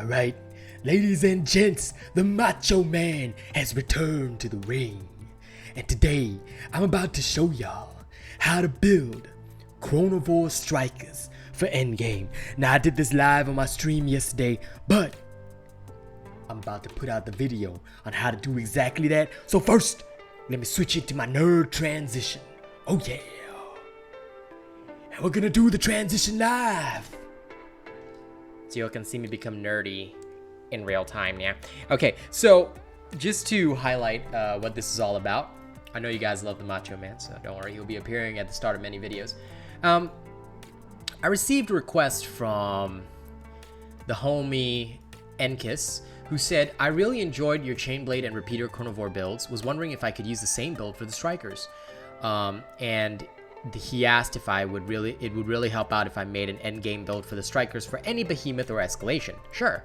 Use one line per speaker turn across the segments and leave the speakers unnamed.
Alright, ladies and gents, the Macho Man has returned to the ring. And today, I'm about to show y'all how to build Chronovore Strikers for End Game. Now, I did this live on my stream yesterday, but I'm about to put out the video on how to do exactly that. So first, let me switch into my nerd transition. Oh yeah. And we're gonna do the transition live.
So you can see me become nerdy in real time, yeah? Okay, so just to highlight what this is all about, I know you guys love the Macho Man, so don't worry, he'll be appearing at the start of many videos. I received a request from the homie Enkis, who said, I really enjoyed your Chainblade and Repeater Chronovore builds, was wondering if I could use the same build for the Strikers. And he asked if it would really help out if I made an endgame build for the Strikers for any behemoth or escalation. Sure.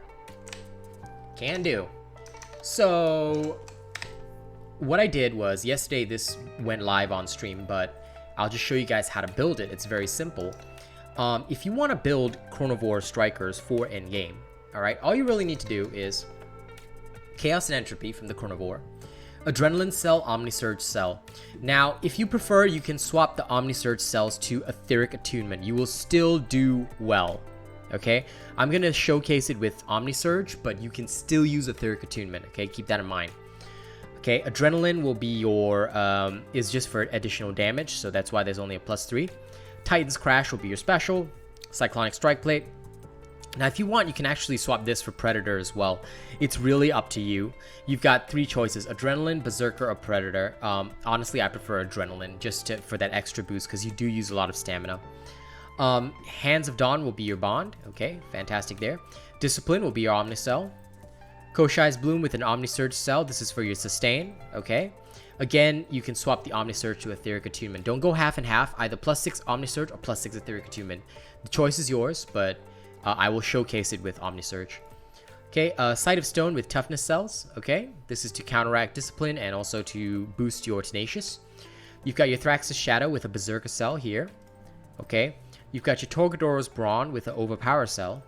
Can do. So what I did was, yesterday this went live on stream, but I'll just show you guys how to build it. It's very simple. If you want to build Chronovore Strikers for endgame, alright, all you really need to do is Chaos and Entropy from the Chronovore, Adrenaline Cell, Omnisurge Cell. Now, if you prefer, you can swap the Omnisurge cells to Etheric Attunement. You will still do well, okay? I'm going to showcase it with Omnisurge, but you can still use Etheric Attunement, okay? Keep that in mind. Okay, Adrenaline will be your, is just for additional damage, so that's why there's only a +3. Titan's Crash will be your special. Cyclonic Strike Plate. Now, if you want, you can actually swap this for Predator as well. It's really up to you. You've got 3 choices: Adrenaline, Berserker, or Predator. Honestly, I prefer Adrenaline just for that extra boost because you do use a lot of stamina. Hands of Dawn will be your Bond. Okay, fantastic there. Discipline will be your Omnicell. Koshai's Bloom with an Omnisurge Cell. This is for your Sustain. Okay. Again, you can swap the Omnisurge to Etheric Attunement. Don't go half and half. Either +6 Omnisurge or +6 Etheric Attunement. The choice is yours, but I will showcase it with Omnisurge. Okay, Sight of Stone with Toughness Cells. Okay, this is to counteract Discipline and also to boost your Tenacious. You've got your Thrax's Shadow with a Berserker Cell here. Okay, you've got your Torgador's Brawn with an Overpower Cell.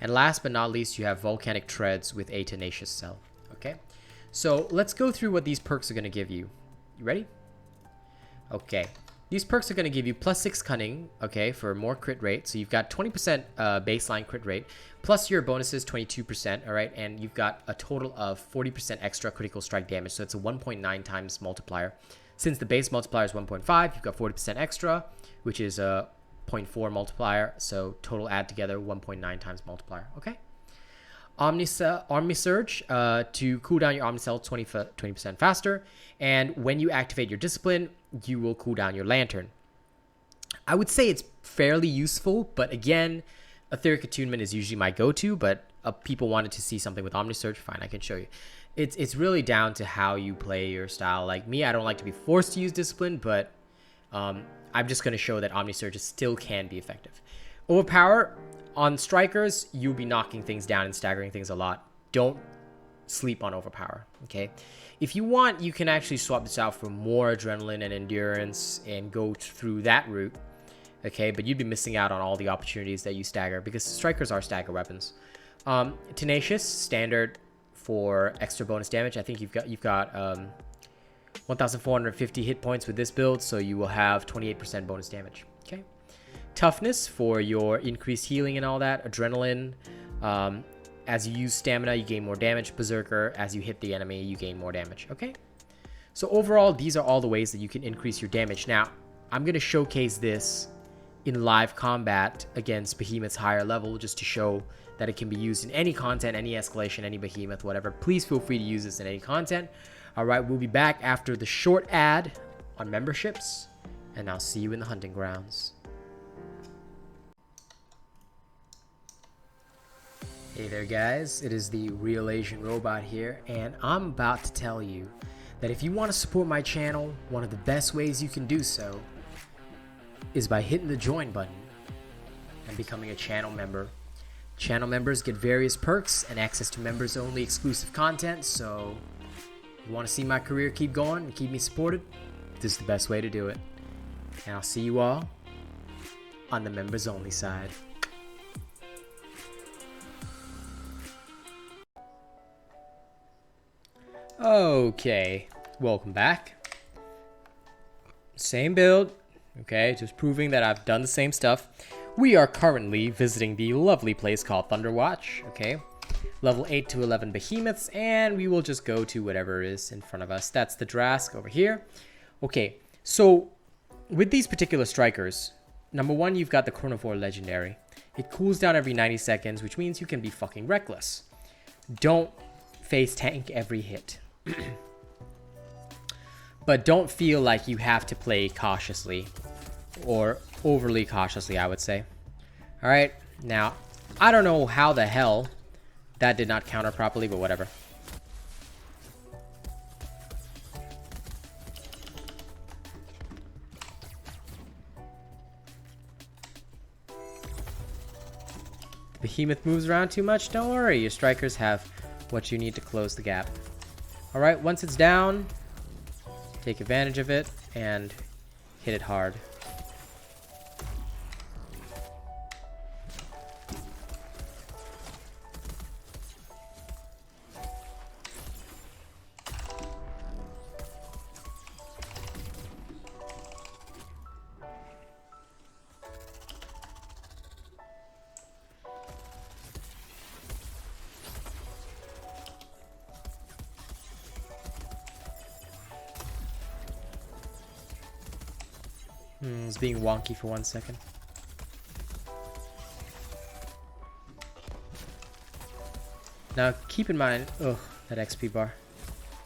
And last but not least, you have Volcanic Treads with a Tenacious Cell. Okay, so let's go through what these perks are going to give you. You ready? Okay. These perks are going to give you +6 Cunning, okay, for more crit rate. So you've got 20% baseline crit rate, plus your bonuses 22%, all right? And you've got a total of 40% extra critical strike damage. So it's a 1.9 times multiplier. Since the base multiplier is 1.5, you've got 40% extra, which is a 0.4 multiplier. So total add together 1.9 times multiplier, okay? Omnisurge to cool down your Omnicell 20% faster. And when you activate your Discipline, you will cool down your Lantern. I would say it's fairly useful, but again, Etheric Attunement is usually my go-to, but people wanted to see something with Omnisurge. Fine, I can show you. It's really down to how you play your style. Like me, I don't like to be forced to use Discipline, but I'm just going to show that Omnisurge still can be effective. Overpower. On Strikers, you'll be knocking things down and staggering things a lot. Don't sleep on Overpower, okay? If you want, you can actually swap this out for more Adrenaline and Endurance and go through that route, okay? But you'd be missing out on all the opportunities that you stagger because Strikers are stagger weapons. Tenacious, standard for extra bonus damage. I think you've got 1,450 hit points with this build, so you will have 28% bonus damage, okay? Toughness for your increased healing and all that. Adrenaline, as you use stamina, you gain more damage. Berserker, as you hit the enemy, you gain more damage. Okay? So overall, these are all the ways that you can increase your damage. Now, I'm going to showcase this in live combat against Behemoth's higher level just to show that it can be used in any content, any escalation, any Behemoth, whatever. Please feel free to use this in any content. Alright, we'll be back after the short ad on memberships, and I'll see you in the hunting grounds. Hey there guys, it is the RealAsianRobot here, and I'm about to tell you that if you want to support my channel, one of the best ways you can do so is by hitting the join button and becoming a channel member. Channel members get various perks and access to members only exclusive content, so if you want to see my career keep going and keep me supported, this is the best way to do it. And I'll see you all on the members only side. Okay, welcome back. Same build, okay, just proving that I've done the same stuff. We are currently visiting the lovely place called Thunderwatch, okay? Level 8 to 11 behemoths, and we will just go to whatever is in front of us. That's the Drask over here. Okay, so with these particular strikers, number one, you've got the Chronovore Legendary. It cools down every 90 seconds, which means you can be fucking reckless. Don't face tank every hit. But don't feel like you have to play cautiously, or overly cautiously, I would say. Alright, now, I don't know how the hell that did not counter properly, but whatever. The behemoth moves around too much? Don't worry, your strikers have what you need to close the gap. Alright, once it's down, take advantage of it and hit it hard. It's being wonky for 1 second. Now, keep in mind... Ugh, that XP bar.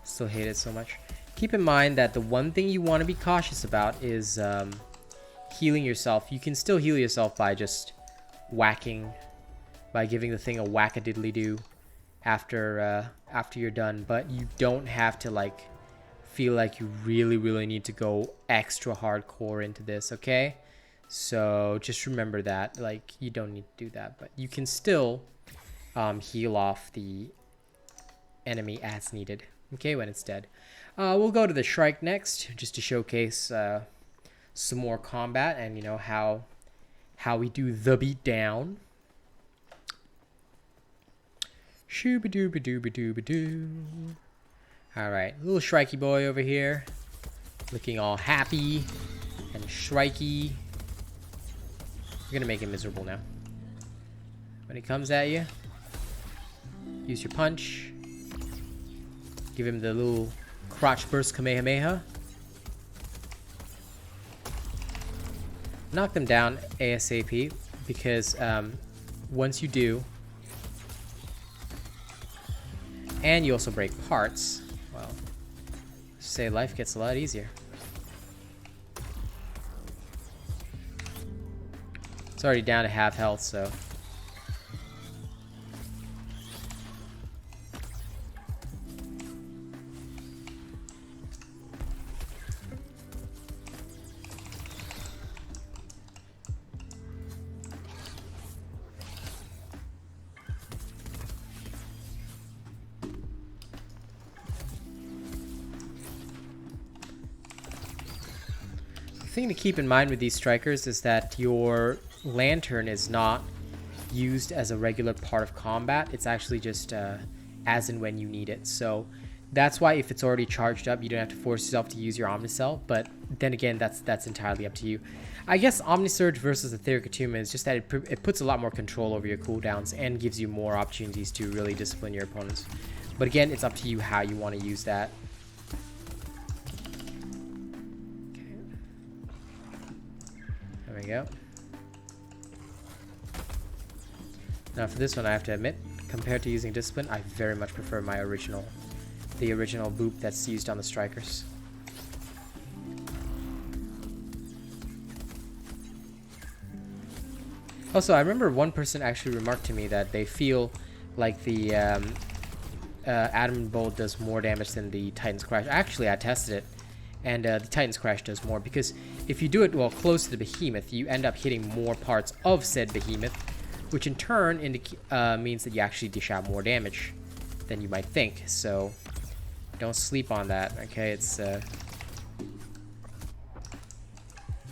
Still hate it so much. Keep in mind that the one thing you want to be cautious about is healing yourself. You can still heal yourself by just whacking, by giving the thing a whack-a-diddly-do after you're done. But you don't have to, like, feel like you really need to go extra hardcore into this, okay? So just remember that, like, you don't need to do that, but you can still heal off the enemy as needed, okay, when it's dead. We'll go to the Shrike next, just to showcase some more combat and, you know, how we do the beat down. Shooba-dooba-dooba-dooba-doo. Alright, little Shrikey boy over here, looking all happy and shrikey. You're gonna make him miserable now. When he comes at you, use your punch. Give him the little crotch burst Kamehameha. Knock them down ASAP, because once you do, and you also break parts, well, say life gets a lot easier. It's already down to half health, so. The thing to keep in mind with these strikers is that your lantern is not used as a regular part of combat. It's actually just as and when you need it. So that's why if it's already charged up, you don't have to force yourself to use your Omnicell. But then again, that's entirely up to you. I guess Omnisurge versus Etheric Attunement is just that it puts a lot more control over your cooldowns and gives you more opportunities to really discipline your opponents. But again, it's up to you how you want to use that. There we go. Now for this one, I have to admit, compared to using Discipline, I very much prefer the original boop that's used on the Strikers. Also, I remember one person actually remarked to me that they feel like the Adamant Bolt does more damage than the Titan's Crash. Actually, I tested it, and the Titan's Crash does more, because if you do it while close to the Behemoth, you end up hitting more parts of said Behemoth, which in turn means that you actually dish out more damage than you might think. So don't sleep on that, okay? It's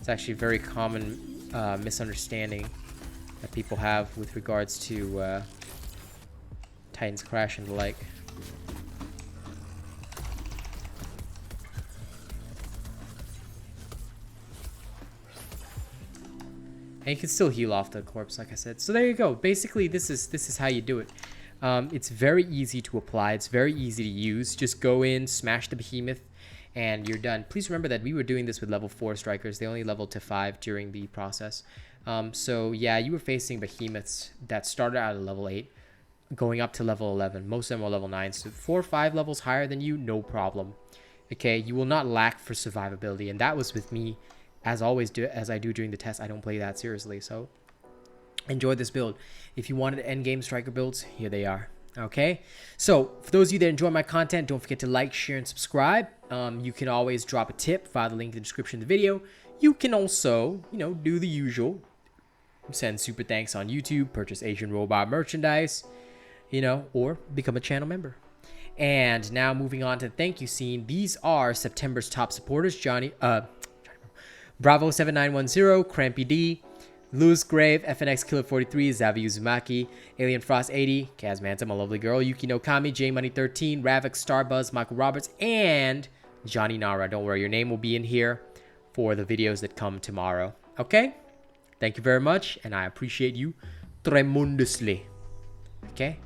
actually a very common misunderstanding that people have with regards to Titan's Crash and the like. And you can still heal off the corpse, like I said. So there you go. Basically, this is how you do it. It's very easy to apply. It's very easy to use. Just go in, smash the behemoth, and you're done. Please remember that we were doing this with level 4 strikers. They only leveled to 5 during the process. So yeah, you were facing behemoths that started out at level 8, going up to level 11. Most of them are level 9. So 4 or 5 levels higher than you, no problem. Okay, you will not lack for survivability. And that was with me, as always, as I do during the test. I don't play that seriously. So enjoy this build. If you wanted end game striker builds, here they are. Okay, so for those of you that enjoy my content, don't forget to like, share, and subscribe. You can always drop a tip via the link in the description of the video. You can also, do the usual. Send super thanks on YouTube, purchase RealAsianRobot merchandise, or become a channel member. And now moving on to the thank you scene. These are September's top supporters. Bravo7910, Crampy D, Lewis Grave, FNX Killer 43, Zavi Uzumaki, Alien Frost 80, Kazmanta, my lovely girl, Yuki no Kami, J Money 13, Ravik, Starbuzz, Michael Roberts, and Johnny Nara. Don't worry, your name will be in here for the videos that come tomorrow. Okay? Thank you very much, and I appreciate you tremendously. Okay?